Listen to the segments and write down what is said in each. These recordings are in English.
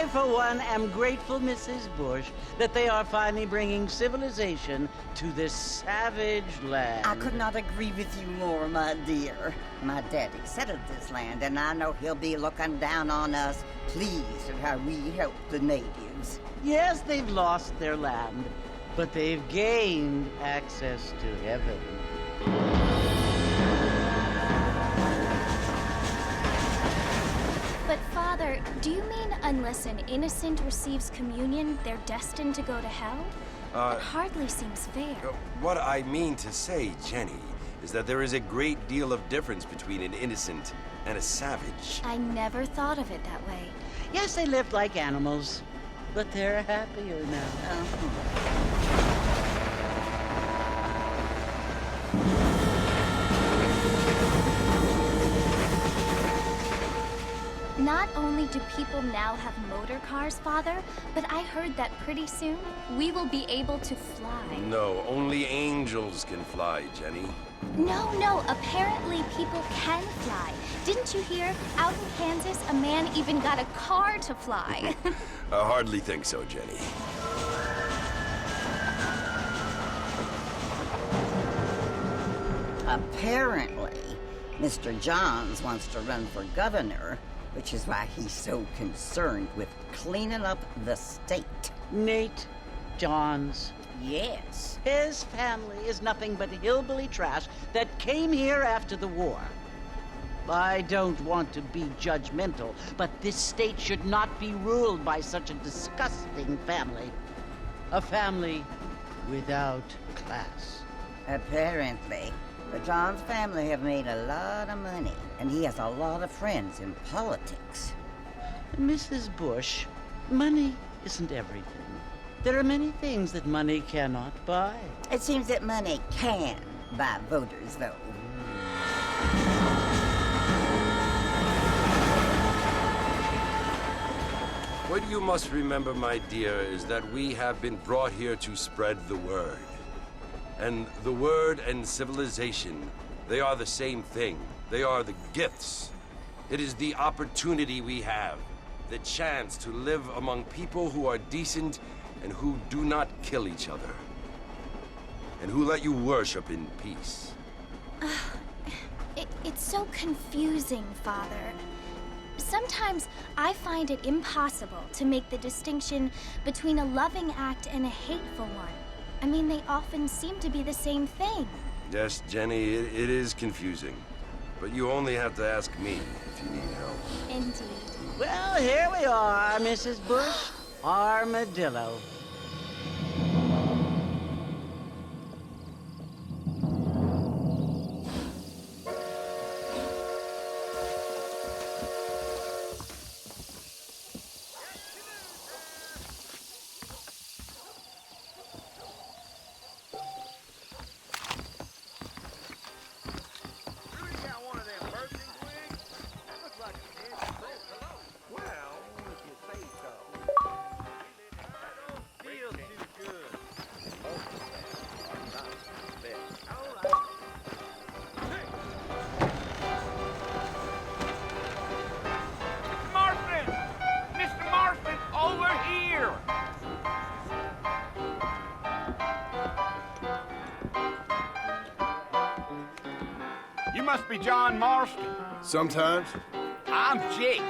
for one, am grateful, Mrs. Bush, that they are finally bringing civilization to this savage land. I could not agree with you more, my dear. My daddy settled this land, and I know he'll be looking down on us, pleased at how we help the natives. Yes, they've lost their land, but they've gained access to heaven. But Father, do you mean unless an innocent receives communion, they're destined to go to hell? That hardly seems fair. What I mean to say, Jenny, is that there is a great deal of difference between an innocent and a savage. I never thought of it that way. Yes, they lived like animals, but they're happier now. Not only do people now have motor cars, Father, but I heard that pretty soon we will be able to fly. No, only angels can fly, Jenny. No, apparently people can fly. Didn't you hear? Out in Kansas, a man even got a car to fly. I hardly think so, Jenny. Apparently, Mr. Johns wants to run for governor, which is why he's so concerned with cleaning up the state. Nate Johns. Yes. His family is nothing but hillbilly trash that came here after the war. I don't want to be judgmental, but this state should not be ruled by such a disgusting family. A family without class. Apparently. The Johns family have made a lot of money, and he has a lot of friends in politics. Mrs. Bush, money isn't everything. There are many things that money cannot buy. It seems that money can buy voters, though. What you must remember, my dear, is that we have been brought here to spread the word. And the word and civilization, they are the same thing. They are the gifts. It is the opportunity we have, the chance to live among people who are decent and who do not kill each other, and who let you worship in peace. It's so confusing, Father. Sometimes I find it impossible to make the distinction between a loving act and a hateful one. I mean, they often seem to be the same thing. Yes, Jenny, it is confusing. But you only have to ask me if you need help. Indeed. Well, here we are, Mrs. Bush. Armadillo. You must be John Marston. Sometimes. I'm Jake.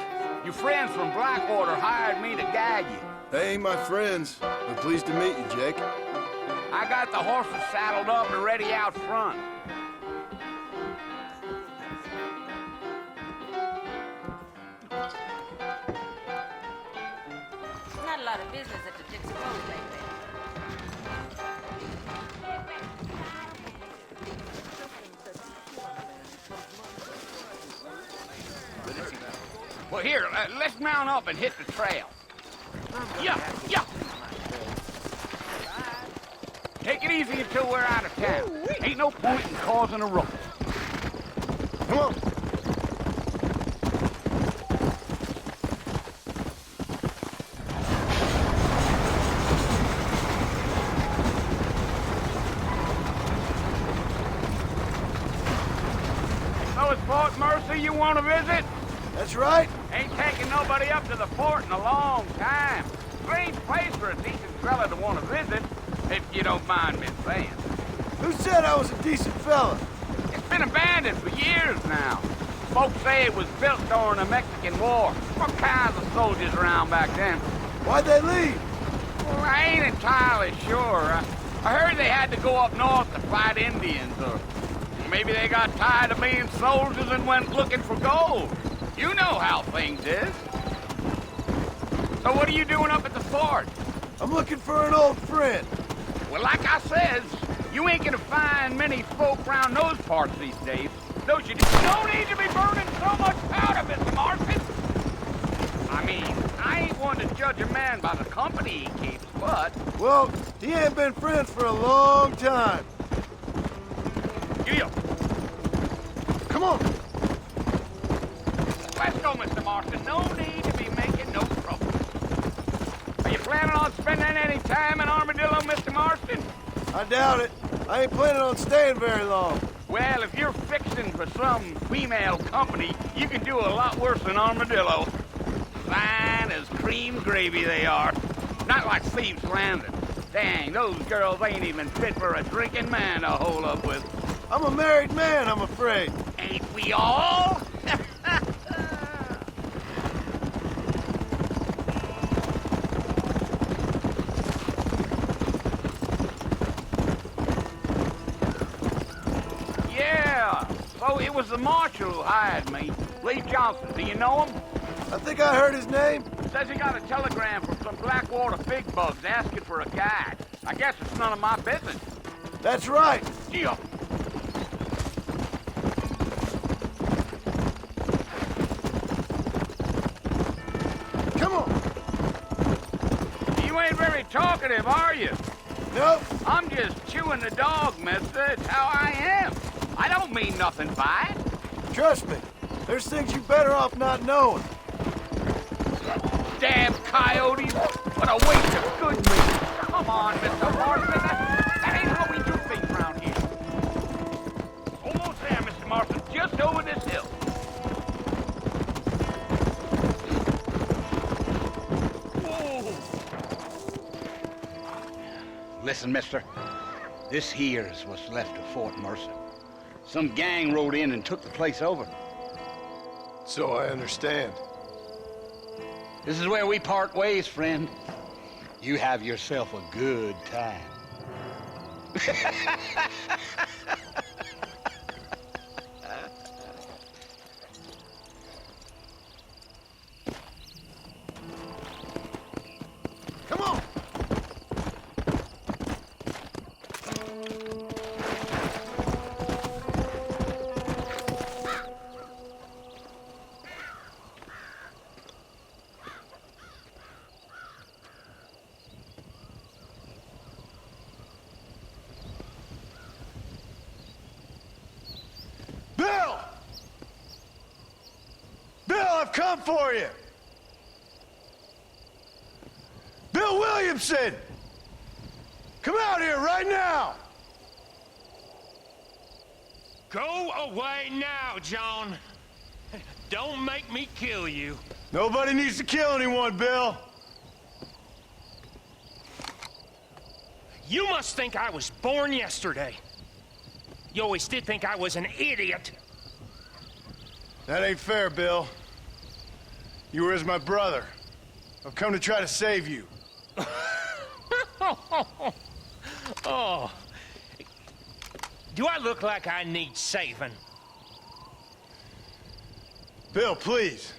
Your friends from Blackwater hired me to guide you. They ain't my friends, but pleased to meet you, Jake. I got the horses saddled up and ready out front. Not a lot of business at the Dixie Road lately. Well, here, let's mount up and hit the trail. Yeah. Take it easy until we're out of town. Ain't no point in causing a ruckus. Come on. So it's Fort Mercy you want to visit? That's right. Ain't taken nobody up to the fort in a long time. Strange place for a decent fella to want to visit, if you don't mind me saying. Who said I was a decent fella? It's been abandoned for years now. Folks say it was built during the Mexican War. What kinds of soldiers around back then? Why'd they leave? Well, I ain't entirely sure. I heard they had to go up north to fight Indians, or maybe they got tired of being soldiers and went looking for gold. You know how things is. So what are you doing up at the fort? I'm looking for an old friend. Well, like I says, you ain't gonna find many folk around those parts these days. Don't you? No need to be burning so much powder, Mr. Marston. I mean, I ain't one to judge a man by the company he keeps, but... Well, he ain't been friends for a long time. Gil, Come on. let's go, Mr. Marston. No need to be making no trouble. Are you planning on spending any time in Armadillo, Mr. Marston? I doubt it. I ain't planning on staying very long. Well, if you're fixing for some female company, you can do a lot worse than Armadillo. Fine as cream gravy they are. Not like Thieves Landing. Dang, those girls ain't even fit for a drinking man to hole up with. I'm a married man, I'm afraid. Ain't we all? Yeah, so it was the marshal who hired me. Lee Johnson, do you know him? I think I heard his name. Says he got a telegram from some Blackwater big bugs asking for a guide. I guess it's none of my business. That's right. Gee, Come on. you ain't very talkative, are you? Nope. I'm just chewing the dog, mister. It's how I am. I don't mean nothing by it. Trust me. There's things you better off not knowing. Damn coyotes! What a waste of good meat! Come on, Mr. Marston. That ain't how we do things around here. Almost there, Mr. Marston. Just over this hill. Whoa! Listen, mister. This here's what's left of Fort Mercer. Some gang rode in and took the place over. So I understand. This is where we part ways, friend. You have yourself a good time. Come on. Bill! Bill, I've come for you! Bill Williamson! Come out here right now! Go away now, John. Don't make me kill you. Nobody needs to kill anyone, Bill. You must think I was born yesterday. You always did think I was an idiot. That ain't fair, Bill. You were as my brother. I've come to try to save you. Oh. Do I look like I need saving? Bill, please.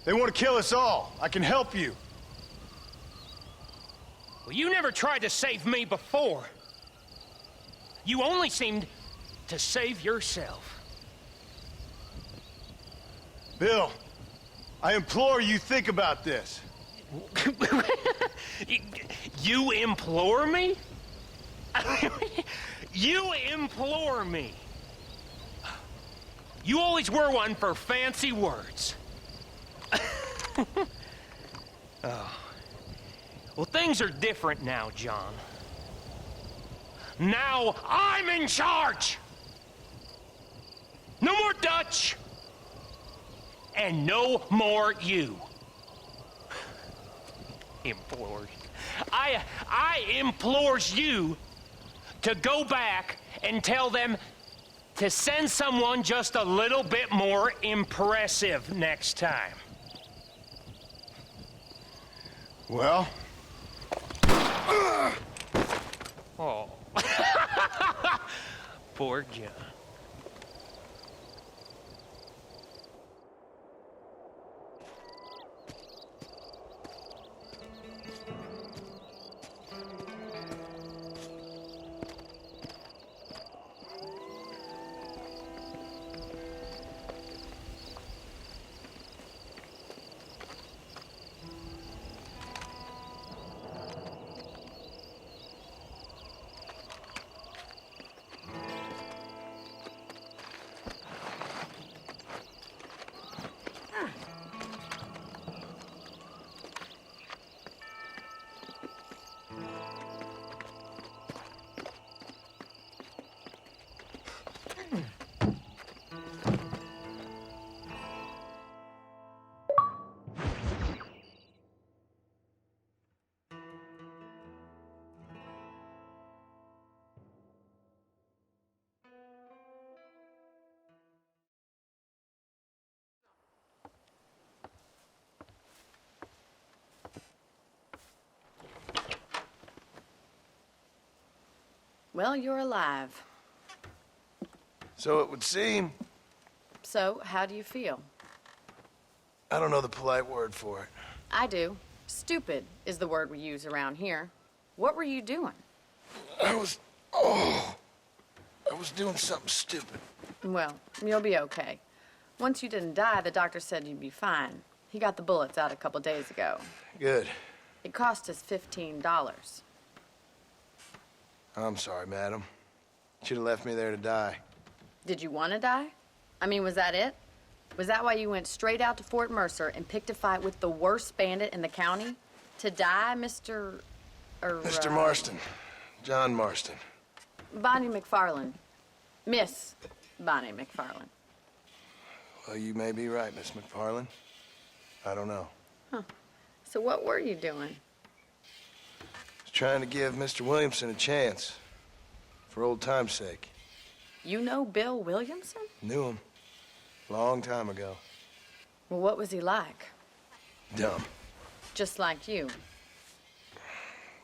They want to kill us all. I can help you. Well, you never tried to save me before. You only seemed to save yourself. Bill, I implore you think about this. You implore me? You implore me. You always were one for fancy words. Oh. Well, things are different now, John. Now I'm in charge. No more Dutch. and no more you. Implores. I implores you to go back and tell them to send someone just a little bit more impressive next time. Well? Oh. Poor John. Well, you're alive. So it would seem. So, how do you feel? I don't know the polite word for it. I do. Stupid is the word we use around here. What were you doing? I was doing something stupid. Well, you'll be okay. Once you didn't die, the doctor said you'd be fine. He got the bullets out a couple days ago. Good. It cost us $15. I'm sorry, madam. Should have left me there to die. Did you want to die? I mean, was that it? Was that why you went straight out to Fort Mercer and picked a fight with the worst bandit in the county? To die, Mr. Mr. Marston. John Marston. Bonnie McFarland. Miss Bonnie McFarland. Well, you may be right, Miss McFarland. I don't know. Huh. So what were you doing? I was trying to give Mr. Williamson a chance. For old time's sake. You know Bill Williamson? Knew him. Long time ago. Well, what was he like? Dumb. Just like you.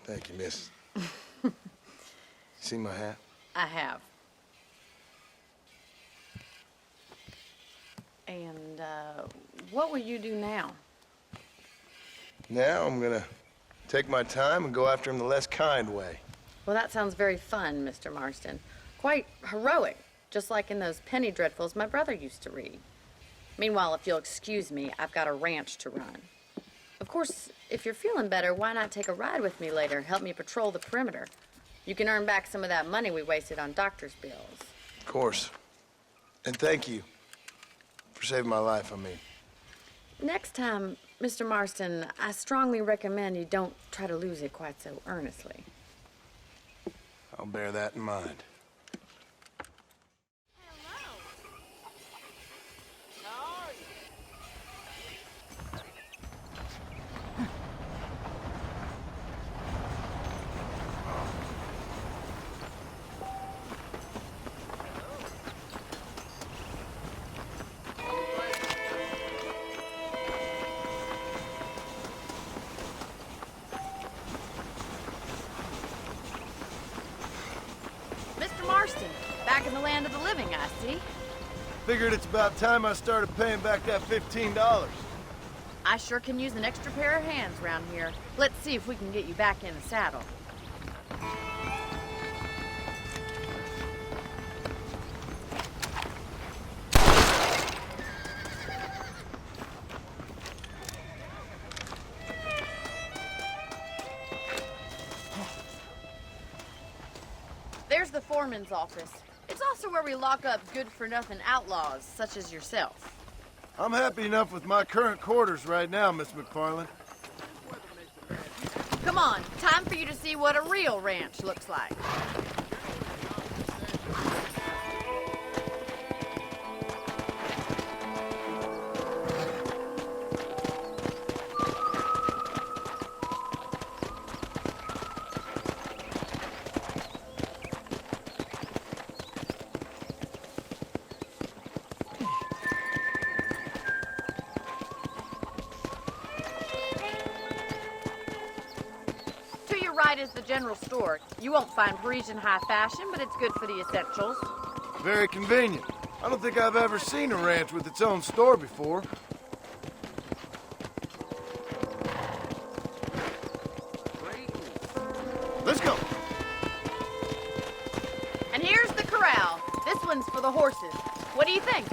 Thank you, miss. See my hat? I have. And, what will you do now? Now I'm gonna take my time and go after him the less kind way. Well, that sounds very fun, Mr. Marston. Quite heroic, just like in those penny dreadfuls my brother used to read. Meanwhile, if you'll excuse me, I've got a ranch to run. Of course, if you're feeling better, why not take a ride with me later? Help me patrol the perimeter. You can earn back some of that money we wasted on doctor's bills. Of course. And thank you for saving my life, I mean. Next time, Mr. Marston, I strongly recommend you don't try to lose it quite so earnestly. I'll bear that in mind. Mr. Marston, back in the land of the living, I see. Figured it's about time I started paying back that $15. I sure can use an extra pair of hands around here. Let's see if we can get you back in the saddle. There's the foreman's office. It's also where we lock up good-for-nothing outlaws, such as yourself. I'm happy enough with my current quarters right now, Miss McFarland. Come on, time for you to see what a real ranch looks like. right is the general store. You won't find Parisian high fashion, but it's good for the essentials. Very convenient. I don't think I've ever seen a ranch with its own store before. Let's go. And here's the corral. This one's for the horses. What do you think?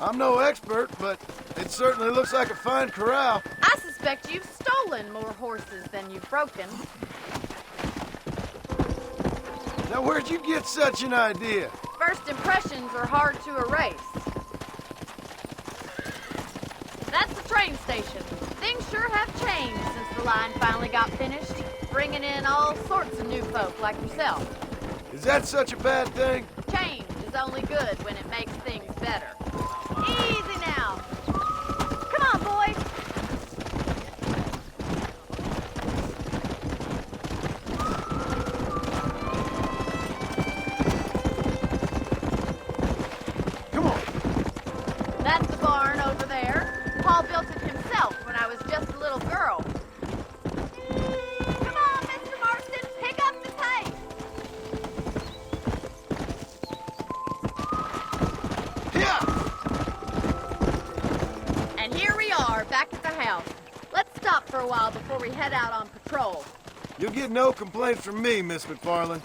I'm no expert, but it certainly looks like a fine corral. I suspect you've stolen more horses than you've broken. Now, where'd you get such an idea? First impressions are hard to erase. That's the train station. Things sure have changed since the line finally got finished, bringing in all sorts of new folk like yourself. Is that such a bad thing? Change is only good when it makes things better. Easy now. Come on, boys. Come on. That's the barn over there. Paul built it himself when I was just a little girl. Come on, Mr. Marston, pick up the pace. Yeah. And here we are, back at the house. Let's stop for a while before we head out on patrol. You'll get no complaints from me, Miss McFarland.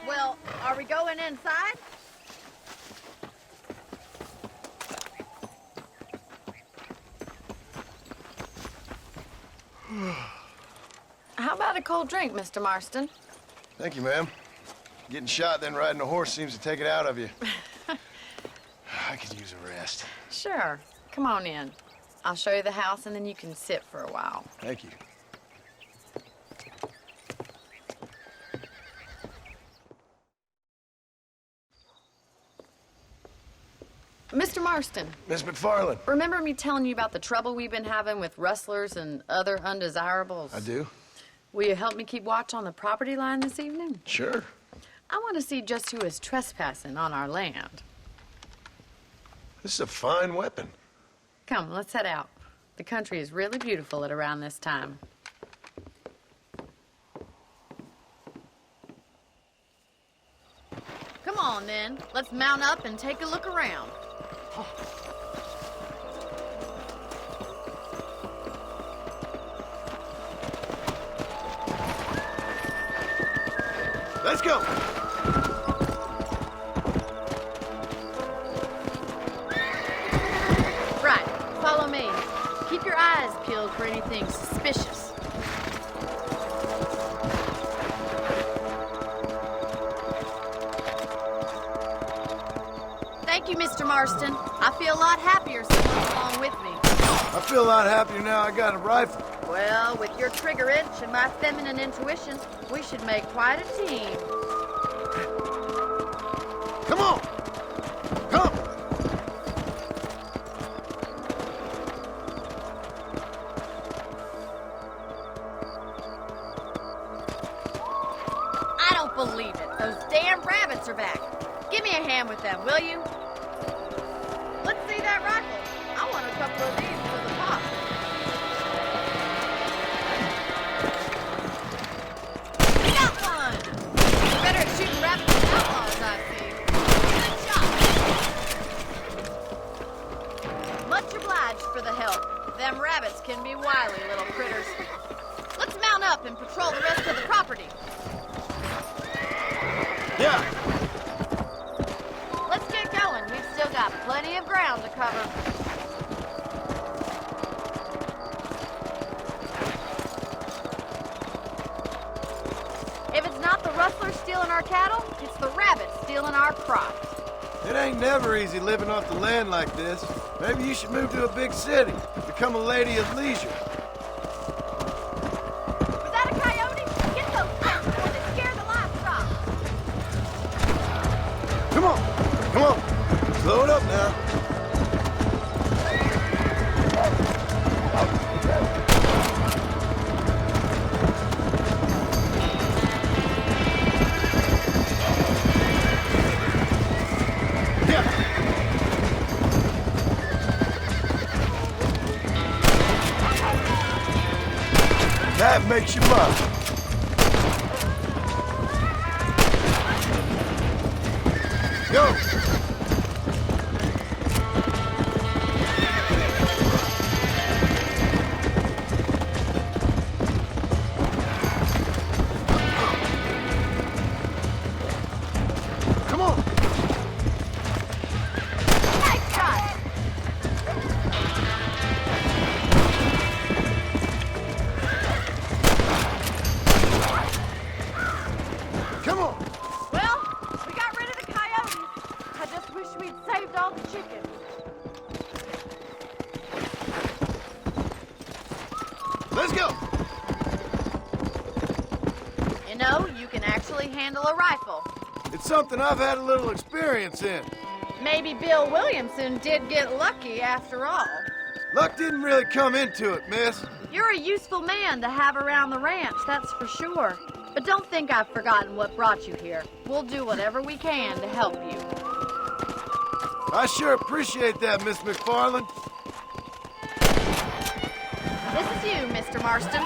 Well, are we going inside? How about a cold drink, Mr. Marston? Thank you, ma'am. Getting shot, then riding a horse seems to take it out of you. I could use a rest. Sure. Come on in. I'll show you the house, and then you can sit for a while. Thank you. Mr. Marston, Miss McFarland. remember me telling you about the trouble we've been having with rustlers and other undesirables? I do. Will you help me keep watch on the property line this evening? Sure. I want to see just who is trespassing on our land. This is a fine weapon. Come, let's head out. The country is really beautiful at around this time. Come on, then. Let's mount up and take a look around. Let's go. Right, follow me. Keep your eyes peeled for anything suspicious. Thank you, Mr. Marston. I feel a lot happier someone's along with me. I feel a lot happier now I got a rifle. Well, with your trigger itch and my feminine intuition, we should make quite a team. Come on. Come. I don't believe it. Those damn rabbits are back. Give me a hand with them, will you? Let's see that rifle. I want a couple of these for the pop. We got one! You're better at shooting rabbits than outlaws, I see. Good shot! Much obliged for the help. Them rabbits can be wily little critters. Let's mount up and patrol the rest of the property. Yeah. Let's get going. We've still got plenty of ground to cover. If it's not the rustlers stealing our cattle, it's the rabbits stealing our crops. It ain't never easy living off the land like this. Maybe you should move to a big city. Become a lady of leisure. Was that a coyote? Get those out before they scare the livestock. Come on. Come on. Slow it up now. Yeah. That makes you mine. Go! Come on! Nice shot! Come on! Well, we got rid of the coyotes. I just wish we'd saved all the chickens. Let's go! You know, you can actually handle a rifle. It's something I've had a little experience in. Maybe Bill Williamson did get lucky after all. Luck didn't really come into it, miss. You're a useful man to have around the ranch, that's for sure. But don't think I've forgotten what brought you here. We'll do whatever we can to help you. I sure appreciate that, Miss McFarland. This is you, Mr. Marston.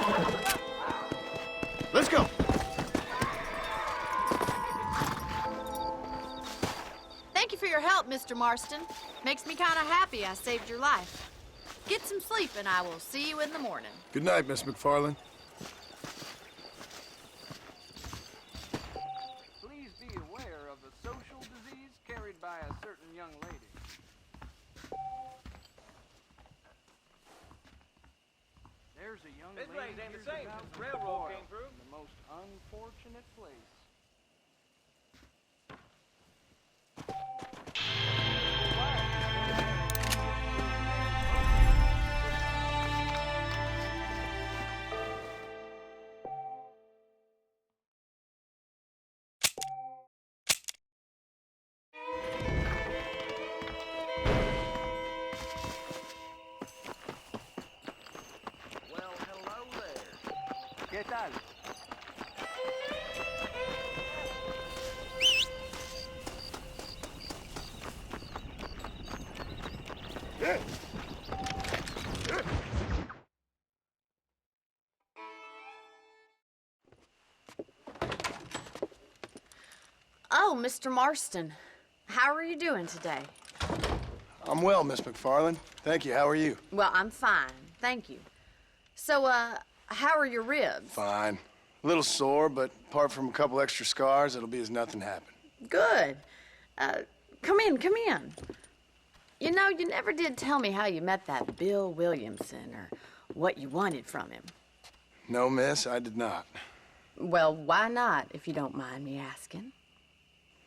Let's go. Thank you for your help, Mr. Marston. Makes me kind of happy I saved your life. Get some sleep and I will see you in the morning. Good night, Miss McFarland. Please be aware of a social disease carried by a certain young lady. There's a young lady ain't the here's same about since the to railroad spoil came through. in the most unfortunate place. Well, hello there. ¿Qué tal? Oh, Mr. Marston. How are you doing today? I'm well, Miss McFarland. Thank you. How are you? Well, I'm fine. Thank you. So, how are your ribs? Fine. A little sore, but apart from a couple extra scars, it'll be as nothing happened. Good. Come in, come in. You know, you never did tell me how you met that Bill Williamson or what you wanted from him. No, miss, I did not. Well, why not, if you don't mind me asking?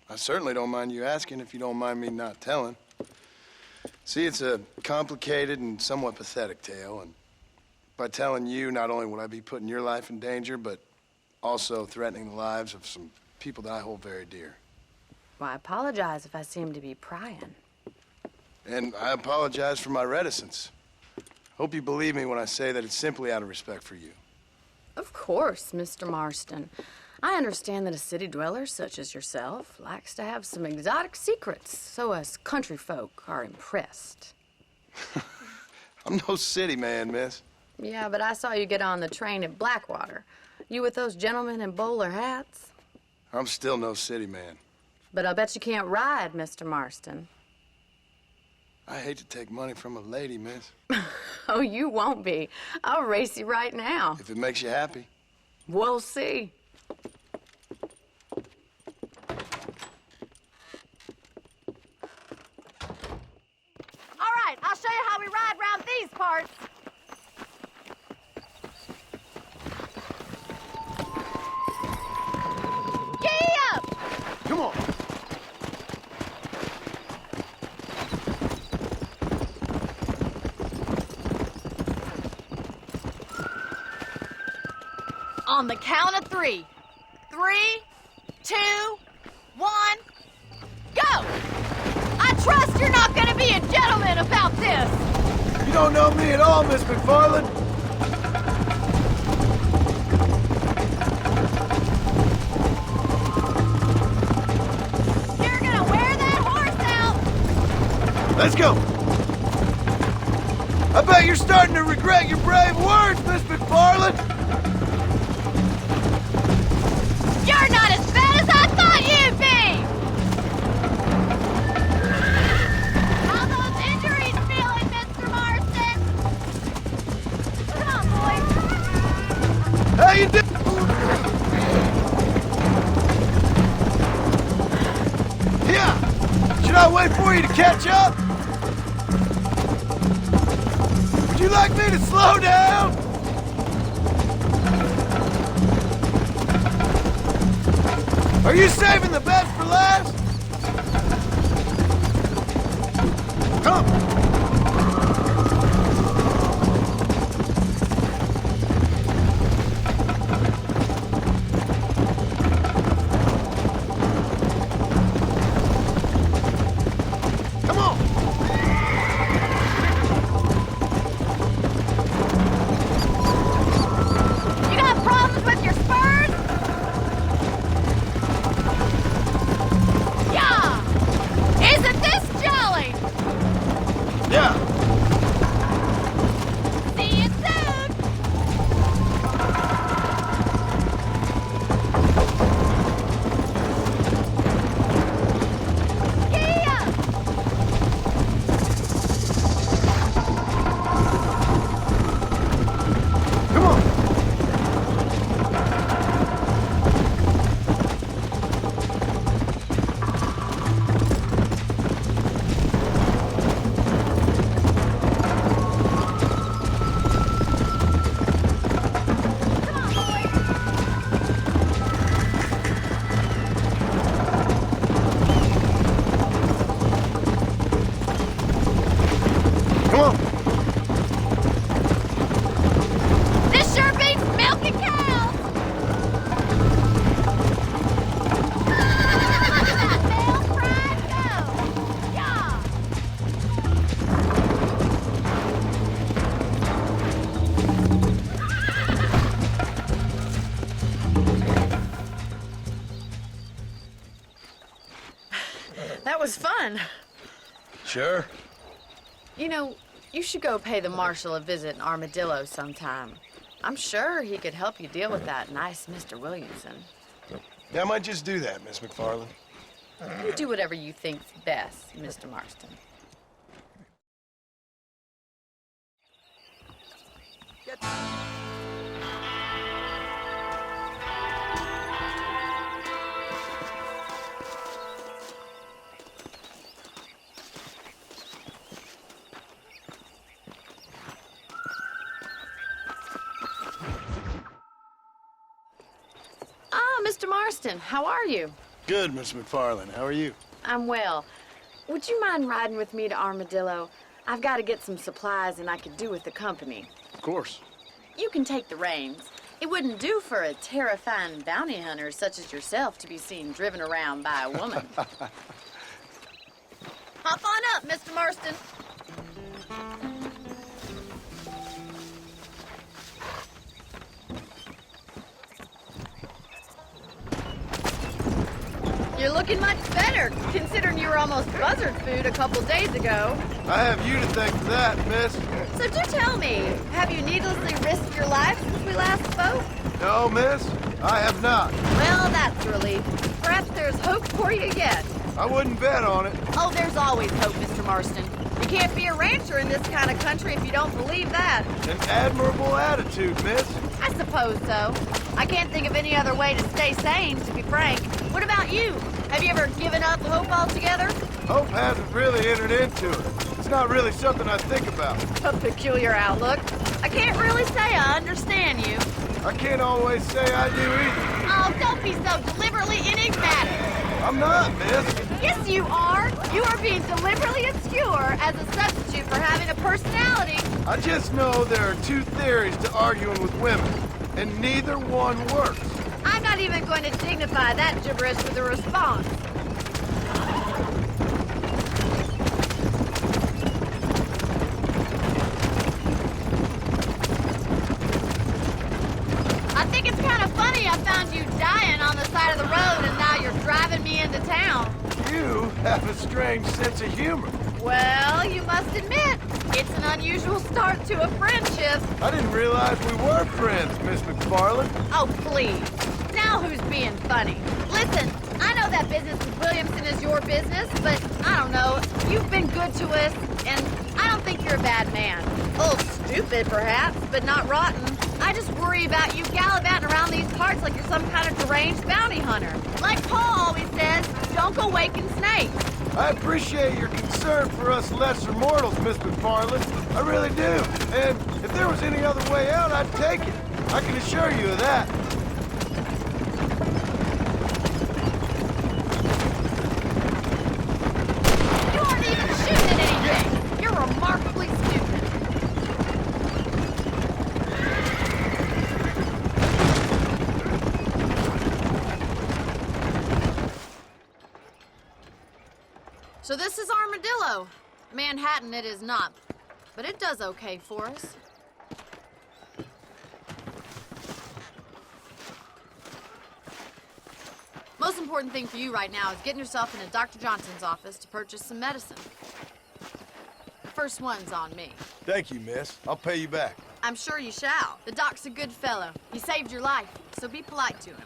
I certainly don't mind you asking if you don't mind me not telling. See, it's a complicated and somewhat pathetic tale, and by telling you, not only would I be putting your life in danger, but also threatening the lives of some people that I hold very dear. Well, I apologize if I seem to be prying. And I apologize for my reticence. Hope you believe me when I say that it's simply out of respect for you. Of course, Mr. Marston. I understand that a city dweller such as yourself likes to have some exotic secrets, so us country folk are impressed. I'm no city man, miss. Yeah, but I saw you get on the train at Blackwater. You with those gentlemen in bowler hats? I'm still no city man. But I bet you can't ride, Mr. Marston. I hate to take money from a lady, miss. Oh, you won't be. I'll race you right now. If it makes you happy. We'll see. All right, I'll show you how we ride round these parts. Giddy up! Come on. On the count of 3. 3, 2, 1, go! I trust you're not gonna be a gentleman about this! You don't know me at all, Miss McFarland. You're gonna wear that horse out! Let's go. I bet you're starting to regret your brave words, Miss McFarland. you doing? Yeah! Should I wait for you to catch up? Would you like me to slow down? Are you saving the best for last? Come! Come on! You got problems with your spurs? Yeah! Isn't this jolly? Yeah! See you soon! Yeah! Come on! Come on! This sure beats milking cows! That bell fried dough! Yeah! That was fun. Sure. You know, you should go pay the marshal a visit in Armadillo sometime. I'm sure he could help you deal with that nice Mr. Williamson. Yeah, I might just do that, Miss McFarland. You do whatever you think's best, Mr. Marston. Ah, Mr. Marston, how are you? Good, Miss McFarland. How are you? I'm well. Would you mind riding with me to Armadillo? I've got to get some supplies and I could do with the company. Of course. You can take the reins. It wouldn't do for a terrifying bounty hunter such as yourself to be seen driven around by a woman. Hop on up, Mr. Marston. You're looking much better, considering you were almost buzzard food a couple days ago. I have you to thank for that, miss. So do tell me, have you needlessly risked your life since we last spoke? No, miss, I have not. Well, that's a relief. Perhaps there's hope for you yet. I wouldn't bet on it. Oh, there's always hope, Mr. Marston. You can't be a rancher in this kind of country if you don't believe that. An admirable attitude, miss. I suppose so. I can't think of any other way to stay sane, to be frank. What about you? Have you ever given up hope altogether? Hope hasn't really entered into it. It's not really something I think about. A peculiar outlook. I can't really say I understand you. I can't always say I do either. Oh, don't be so deliberately enigmatic. I'm not, miss. Yes, you are. You are being deliberately obscure as a substitute for having a personality. I just know there are two theories to arguing with women, and neither one works. I'm not even going to dignify that gibberish with a response. I think it's kind of funny I found you dying on the side of the road and now you're driving me into town. You have a strange sense of humor. Well, you must admit, it's an unusual start to a friendship. I didn't realize we were friends, Miss McFarland. Oh, please. Now who's being funny? Listen, I know that business with Williamson is your business, but I don't know. You've been good to us, and I don't think you're a bad man. A little stupid, perhaps, but not rotten. I just worry worry about you gallivanting around these parts like you're some kind of deranged bounty hunter. Like Paul always says, don't go waking snakes. I appreciate your concern for us lesser mortals, Miss McFarland. I really do. And if there was any other way out, I'd take it. I can assure you of that. You aren't even shooting at anything. You're remarkably stupid. So this is Armadillo. Manhattan it is not, but it does okay for us. Most important thing for you right now is getting yourself into Dr. Johnson's office to purchase some medicine. The first one's on me. Thank you, miss. I'll pay you back. I'm sure you shall. The doc's a good fellow. He saved your life, so be polite to him.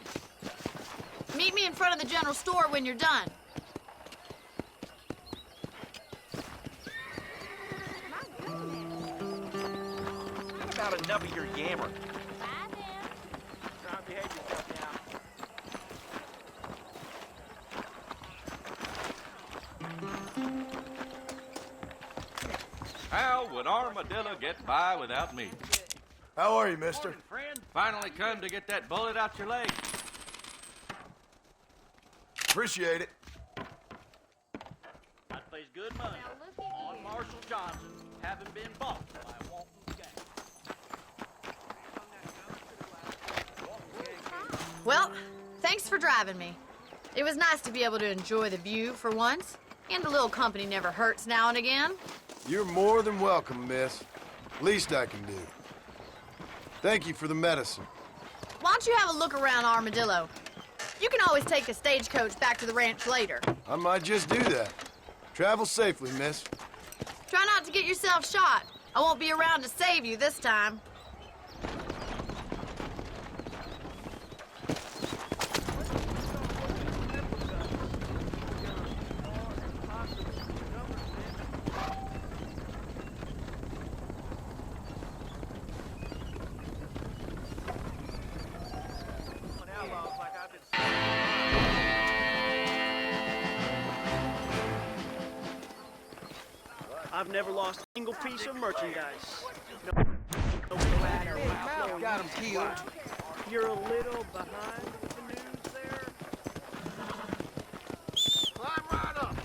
Meet me in front of the general store when you're done. I've got enough of your yammer. Try and behave yourself now. How would Armadillo get by without me? How are you, mister? Friend, finally come to get that bullet out your leg. Appreciate it. That pays good money on Marshall Johnson, having been bought by a walking gang. Well, thanks for driving me. It was nice to be able to enjoy the view for once, and a little company never hurts now and again. You're more than welcome, miss. Least I can do. Thank you for the medicine. Why don't you have a look around Armadillo? You can always take a stagecoach back to the ranch later. I might just do that. Travel safely, miss. Try not to get yourself shot. I won't be around to save you this time. I've never lost a single piece of merchandise. No matter how got him killed. You're a little behind with the news there. Climb right up.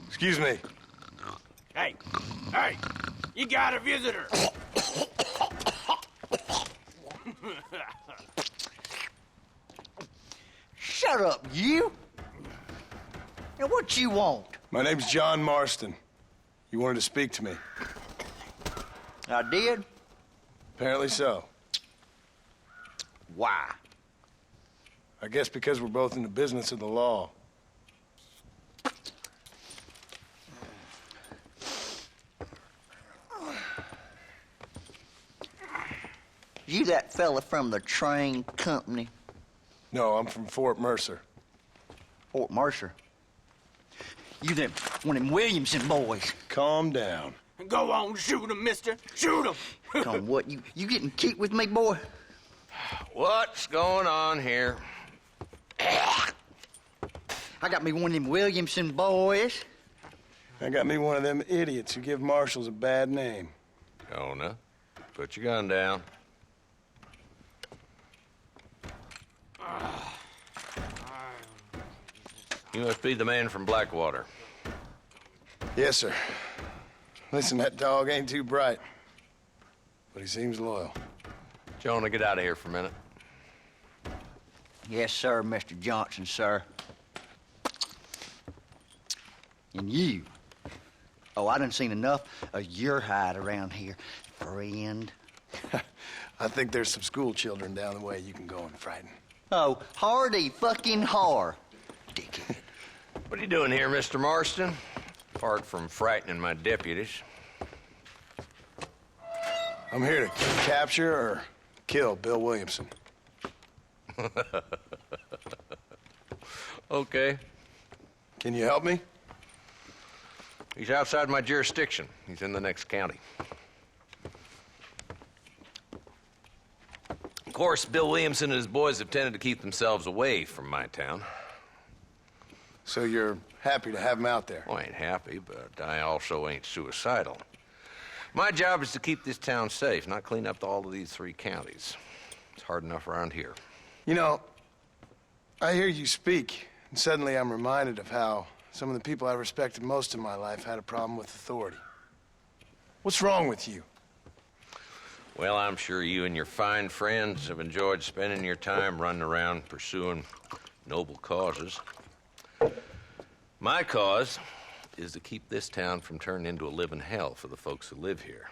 Excuse me. Hey, you got a visitor. Shut up, you! Now, what you want? My name's John Marston. You wanted to speak to me. I did? Apparently so. Why? I guess because we're both in the business of the law. You that fella from the train company? No, I'm from Fort Mercer. Fort Mercer? You them one of them Williamson boys? Calm down. Go on, shoot him, mister. Shoot him. Come on, what? You getting cute with me, boy? What's going on here? I got me one of them Williamson boys. I got me one of them idiots who give marshals a bad name. Jonah, put your gun down. You must be the man from Blackwater. Yes, sir. Listen, that dog ain't too bright, but he seems loyal. Jonah, get out of here for a minute. Yes, sir, Mr. Johnson, sir. And you. Oh, I done seen enough of your hide around here, friend. I think there's some school children down the way you can go and frighten. Oh, hardy fucking har. Dickhead. What are you doing here, Mr. Marston? Apart from frightening my deputies. I'm here to capture or kill Bill Williamson. Okay. Can you help me? He's outside my jurisdiction. He's in the next county. Of course, Bill Williamson and his boys have tended to keep themselves away from my town. So you're happy to have him out there? Well, I ain't happy, but I also ain't suicidal. My job is to keep this town safe, not clean up all of these 3 counties. It's hard enough around here. You know, I hear you speak, and suddenly I'm reminded of how some of the people I respected most in my life had a problem with authority. What's wrong with you? Well, I'm sure you and your fine friends have enjoyed spending your time running around pursuing noble causes. My cause is to keep this town from turning into a living hell for the folks who live here.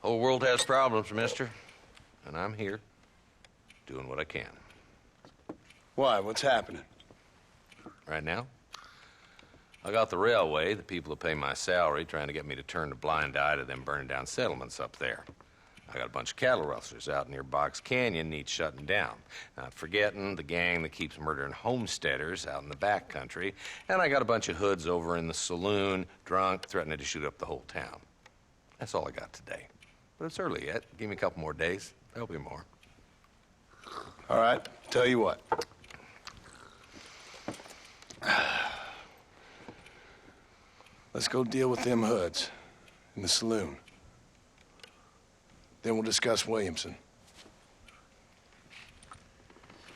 Whole world has problems, mister, and I'm here doing what I can. Why? What's happening? Right now, I got the railway, the people who pay my salary, trying to get me to turn a blind eye to them burning down settlements up there. I got a bunch of cattle rustlers out near Box Canyon needs shutting down. Not forgetting the gang that keeps murdering homesteaders out in the back country. And I got a bunch of hoods over in the saloon, drunk, threatening to shoot up the whole town. That's all I got today. But it's early yet. Give me a couple more days. There'll be more. All right, tell you what. Let's go deal with them hoods in the saloon. Then we'll discuss Williamson.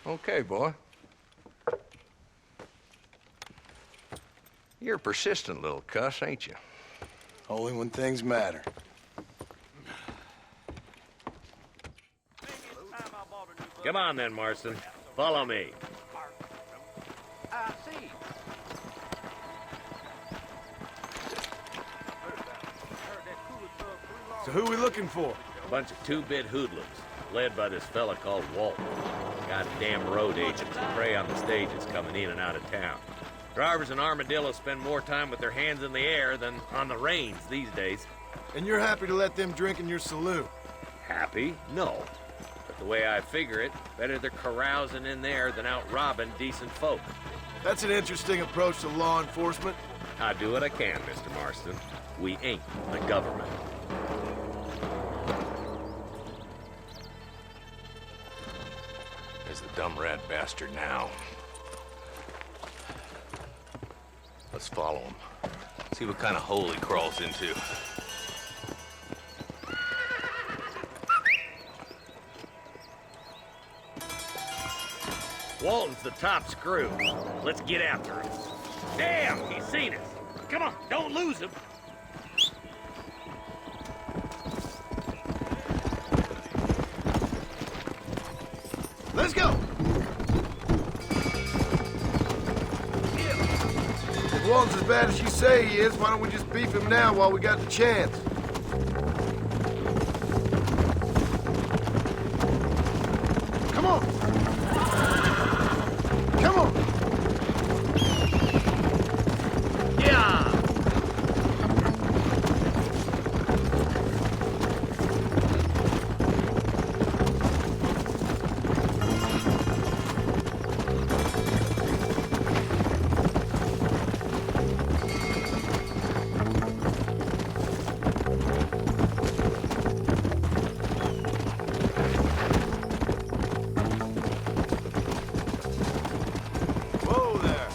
Okay, boy. You're a persistent little cuss, ain't you? Only when things matter. Come on then, Marston. Follow me. I see. So who are we looking for? A bunch of 2-bit hoodlums, led by this fella called Walton. Goddamn road agents who prey on the stages coming in and out of town. Drivers in Armadillo spend more time with their hands in the air than on the reins these days. And you're happy to let them drink in your saloon? Happy? No. But the way I figure it, better they're carousing in there than out robbing decent folk. That's an interesting approach to law enforcement. I do what I can, Mr. Marston. We ain't the government. There's the dumb rat bastard now. Let's follow him. See what kind of hole he crawls into. Walton's the top screw. Let's get after him. Damn, he's seen us. Come on, don't lose him. Let's go! If Walton's as bad as you say he is, why don't we just beef him now while we got the chance? Come on! Come on! Yeah! Whoa there!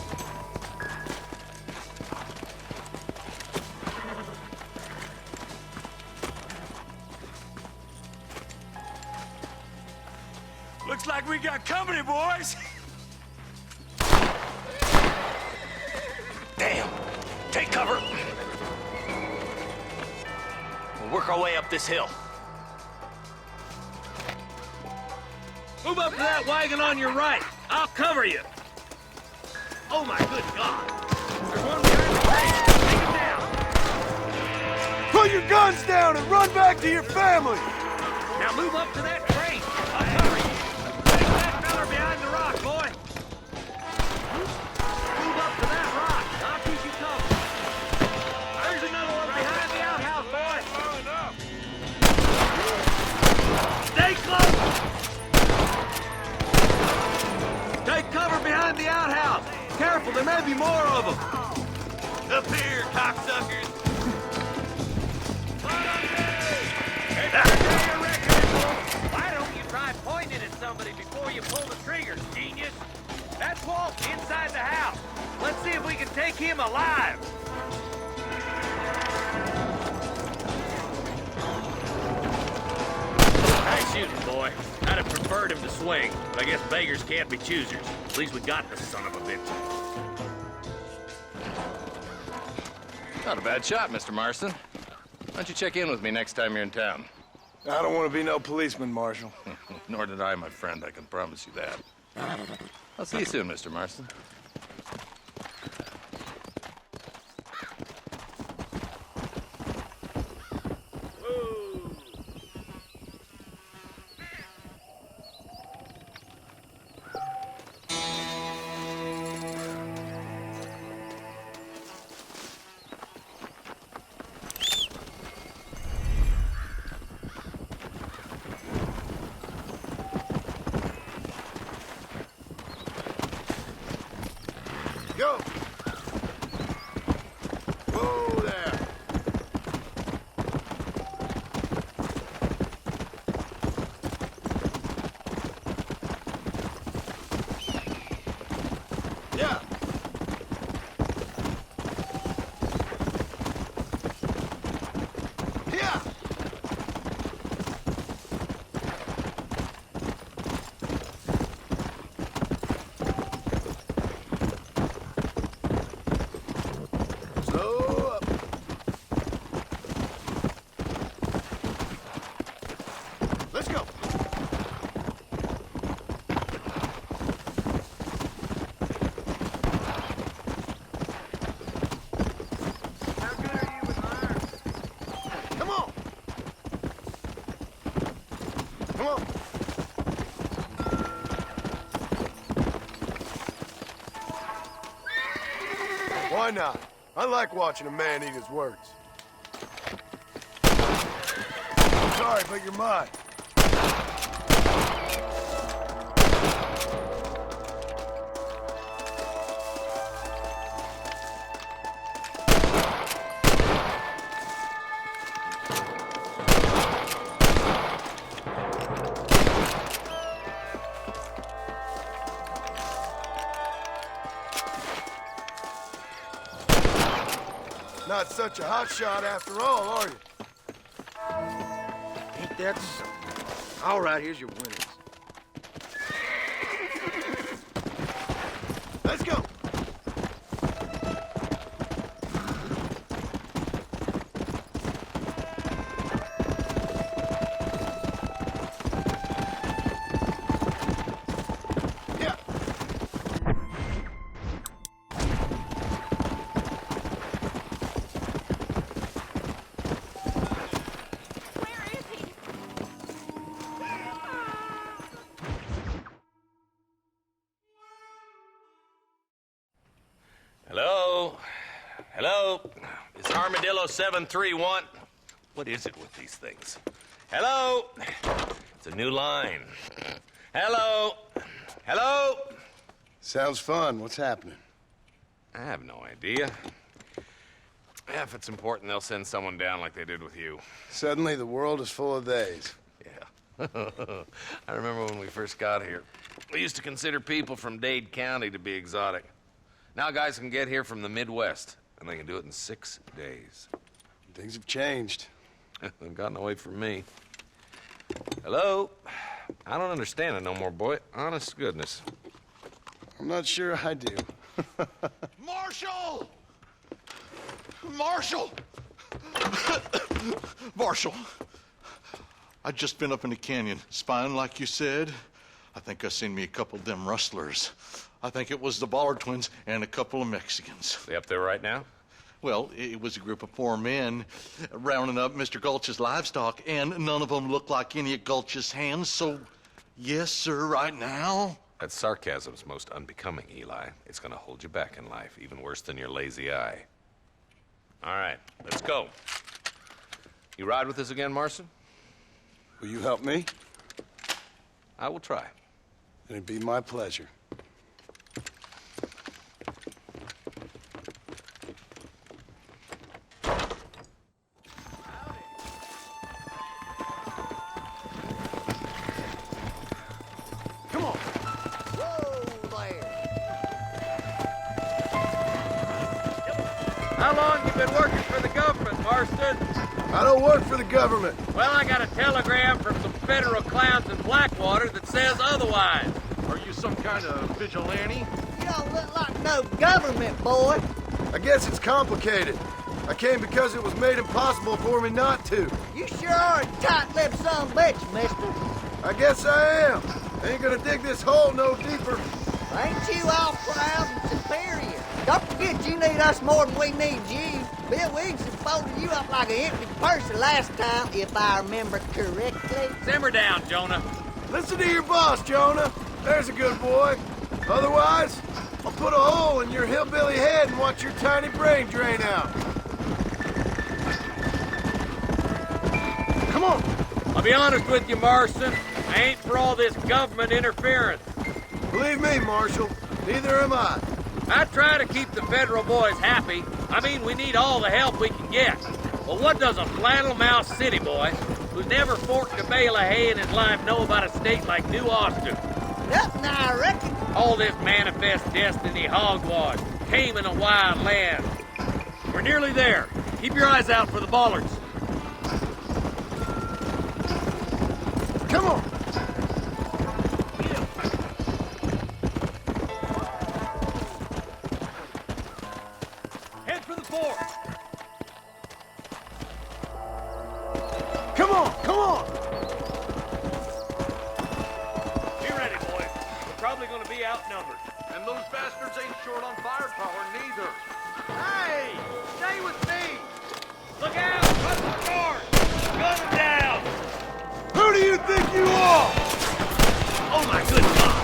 Looks like we got company, boys. Damn! Take cover! We'll work our way up this hill. Move up to that wagon on your right. I'll cover you. Oh, my good God. There's one behind the crate. Take him down. Put your guns down and run back to your family! Now move up to that crate. I'll cover you. Take that feller behind the rock, boy. Move up to that rock. I'll keep you covered. There's another one behind the outhouse, boy. Stay close. Take cover behind the outhouse. Careful, there may be more of them. Up here, cocksuckers. Why don't you try pointing at somebody before you pull the trigger, genius? That's Walt inside the house. Let's see if we can take him alive. Nice shooting, boy. I'd have preferred him to swing, but I guess beggars can't be choosers. At least we got the son of a bitch. Not a bad shot, Mr. Marston. Why don't you check in with me next time you're in town? I don't want to be no policeman, Marshal. Nor did I, my friend. I can promise you that. I'll see you soon, Mr. Marston. Go! Whoa there! Yeah! Yeah! Slow up. Let's go. How good are you with iron? Come on. Come on. Why not? I like watching a man eat his words. Sorry, but you're mine. Not such a hot shot after all, are you? Ain't that something? All right, here's your winnings. Let's go. Yeah. Hello? Hello? Is Armadillo 731? What is it with these things? Hello? It's a new line. Hello? Hello? Sounds fun. What's happening? I have no idea. Yeah, if it's important, they'll send someone down like they did with you. Suddenly, the world is full of theys. Yeah. I remember when we first got here. We used to consider people from Dade County to be exotic. Now guys can get here from the Midwest, and they can do it in 6 days. Things have changed. They've gotten away from me. Hello? I don't understand it no more, boy. Honest to goodness. I'm not sure I do. Marshal! Marshal! Marshal, I'd just been up in the canyon, spying like you said. I think I seen me a couple of them rustlers. I think it was the Ballard twins and a couple of Mexicans. They up there right now? Well, it was a group of 4 men rounding up Mr. Gulch's livestock, and none of them looked like any of Gulch's hands, so yes, sir, right now. That sarcasm's most unbecoming, Eli. It's gonna hold you back in life, even worse than your lazy eye. All right, let's go. You ride with us again, Marston? Will you help me? I will try. It'd be my pleasure. Come on. How long you been working for the government, Marston? I don't work for the government. Well, I got a telegram from some federal clowns in Blackwater that says otherwise. Are you some kind of vigilante? You don't look like no government, boy. I guess it's complicated. I came because it was made impossible for me not to. You sure are a tight-lipped son of a bitch, mister. I guess I am. Ain't gonna dig this hole no deeper. Ain't you all proud and superior? Don't forget you need us more than we need you. Bill Wigson folded you up like an empty purse the last time, if I remember correctly. Simmer down, Jonah. Listen to your boss, Jonah. There's a good boy. Otherwise, I'll put a hole in your hillbilly head and watch your tiny brain drain out. Come on. I'll be honest with you, Marston. I ain't for all this government interference. Believe me, Marshal, neither am I. I try to keep the federal boys happy. I mean, we need all the help we can get. But what does a flannel-mouthed city boy who's never forked a bale of hay in his life know about a state like New Austin? Nothing, I reckon. All this manifest destiny hogwash, taming a wild land. We're nearly there. Keep your eyes out for the Ballards. Come on. Head for the fort. Come on, come on. Be ready, boys. We're probably going to be outnumbered. And those bastards ain't short on firepower neither. Hey! Stay with me! Look out! Cut the guard! Gun him down! Who do you think you are? Oh my good God!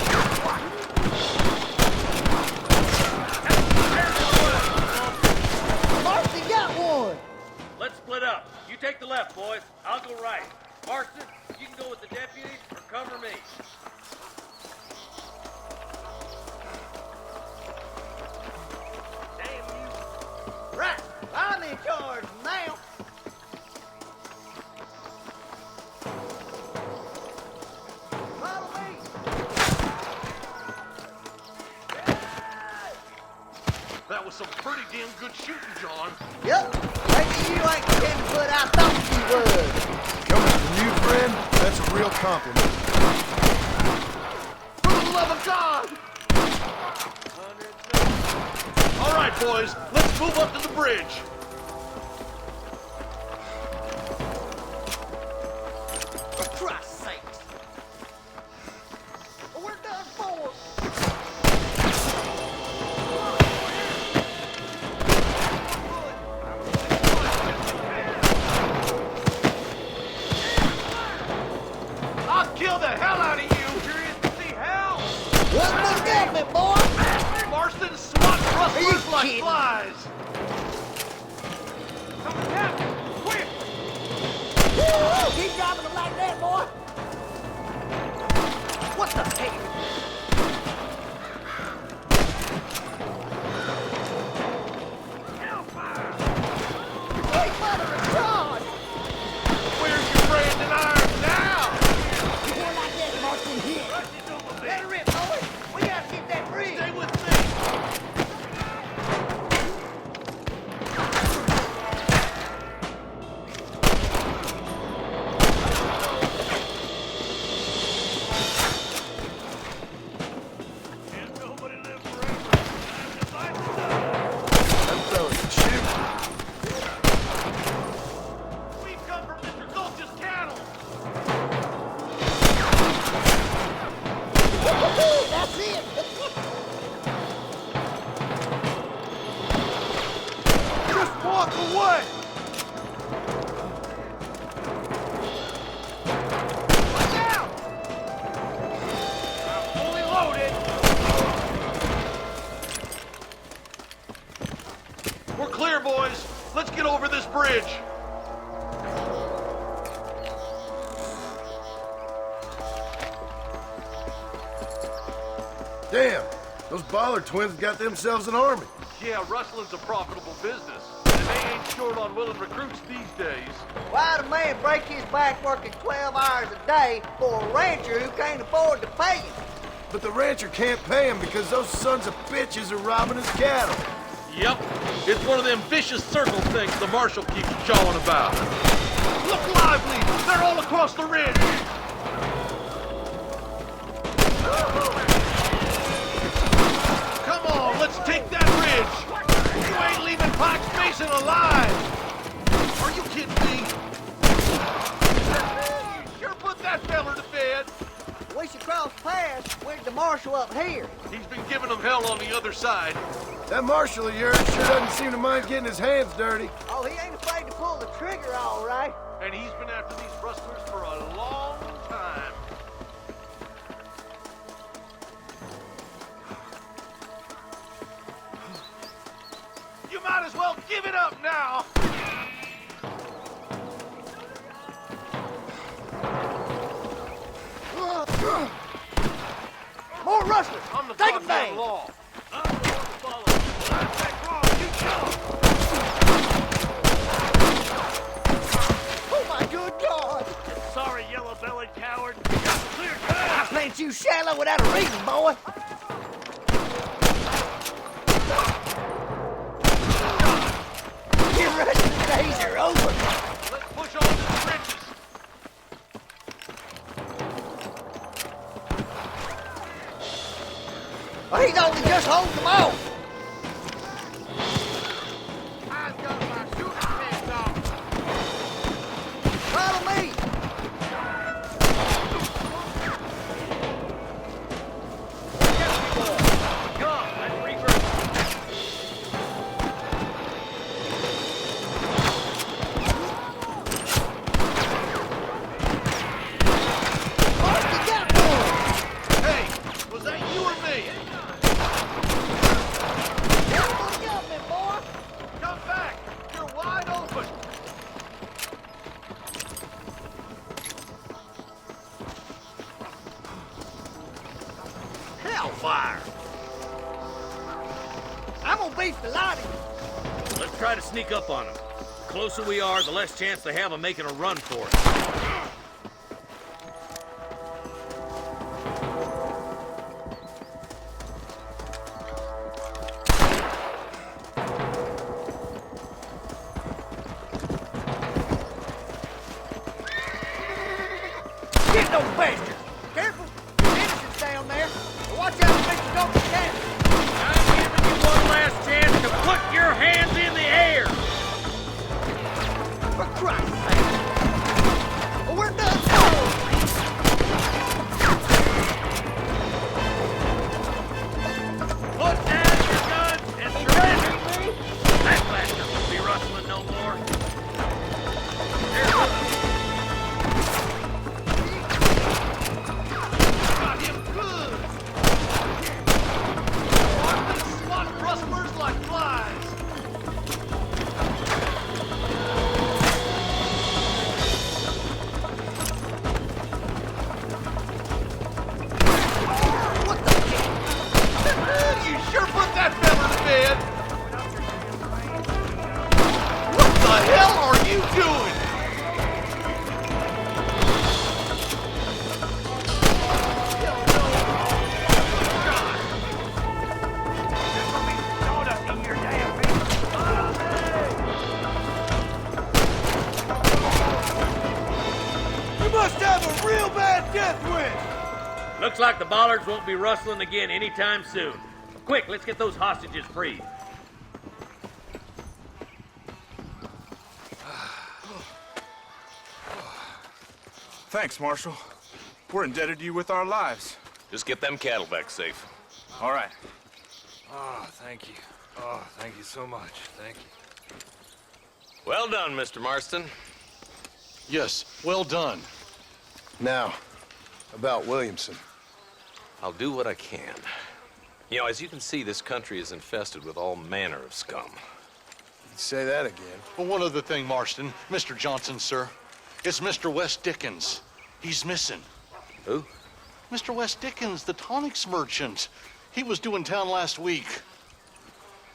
Marcy got one. Let's split up. You take the left, boys. I'll go right. Marston, you can go with the deputies or cover me. Right, I'm in charge now. Follow me. That was some pretty damn good shooting, John. Yep, maybe you ain't the 10-foot I thought you was. Coming from you, friend, that's a real compliment. For the love of God! All right, boys, let's move up to the bridge. For Christ's sakes. We're done for. I'll kill the hell out of you. Curious to see how? What's the government, boy? Marston swats rustlers you like kidding? flies. Coming down, quick! Woo! Keep dropping them like that, boy. What the hell? Hey, mother of God! Where's your branding iron now? More like that, Marston, here. Let her rip, boy. We gotta get that bridge. Stay with me. loaded! We're clear, boys. Let's get over this bridge. Damn, those Baller twins got themselves an army. Yeah, rustling's a profitable business. And they ain't short on willing recruits these days. Why'd a man break his back working 12 hours a day for a rancher who can't afford to pay him? But the rancher can't pay him because those sons of bitches are robbing his cattle. Yep, it's one of them vicious circle things the marshal keeps jawing about. Look lively! They're all across the ridge! Come on, let's take that ridge! You ain't leaving Pike's Basin alive! Are you kidding me? You sure put that feller to bed! We should cross paths with the marshal up here. He's been giving them hell on the other side. That marshal of yours sure doesn't seem to mind getting his hands dirty. Oh, he ain't afraid to pull the trigger, all right. And he's been after these rustlers for a long time. You might as well give it up now! More rustlers! Take them down! Oh my good God! Sorry, yellow-bellied coward. Clear cut! I plant you shallow without a reason, boy. Your rusting days are over. Let's push on to the bridges. Well, he's only just holding them off. I've got my shooting pants on. Follow me. Come, let's regroup. Hey, was that you or me? Come back! You're wide open! Hellfire! I'm gonna beat the lot of you. Let's try to sneak up on them. The closer we are, the less chance they have of making a run for it. Get those bastards! Careful! Innocents down there. Watch out for Mr. Gold's cannon. I'm giving you one last chance to put your hands in the air! For Christ's sake! Well, we're done. Put down your guns and surrender! That bastard won't be rustling no more. Got him good! Swat rustlers like flies! You sure put that fella to bed! What the hell are you doing? You must have a real bad death wish! Looks like the bollards won't be rustling again anytime soon. Quick, let's get those hostages freed. Thanks, Marshal. We're indebted to you with our lives. Just get them cattle back safe. All right. Oh, thank you. Oh, thank you so much. Thank you. Well done, Mr. Marston. Yes, well done. Now, about Williamson. I'll do what I can. You know, as you can see, this country is infested with all manner of scum. Say that again. Well, one other thing, Marston. Mr. Johnson, sir. It's Mr. Wes Dickens. He's missing. Who? Mr. Wes Dickens, the tonics merchant. He was due in town last week.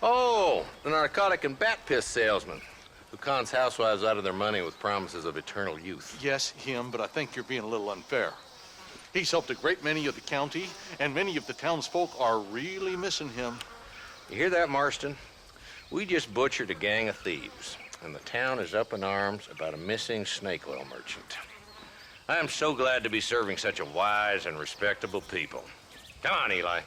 Oh, the narcotic and bat piss salesman who cons housewives out of their money with promises of eternal youth. Yes, him, but I think you're being a little unfair. He's helped a great many of the county, and many of the townsfolk are really missing him. You hear that, Marston? We just butchered a gang of thieves, and the town is up in arms about a missing snake oil merchant. I am so glad to be serving such a wise and respectable people. Come on, Eli.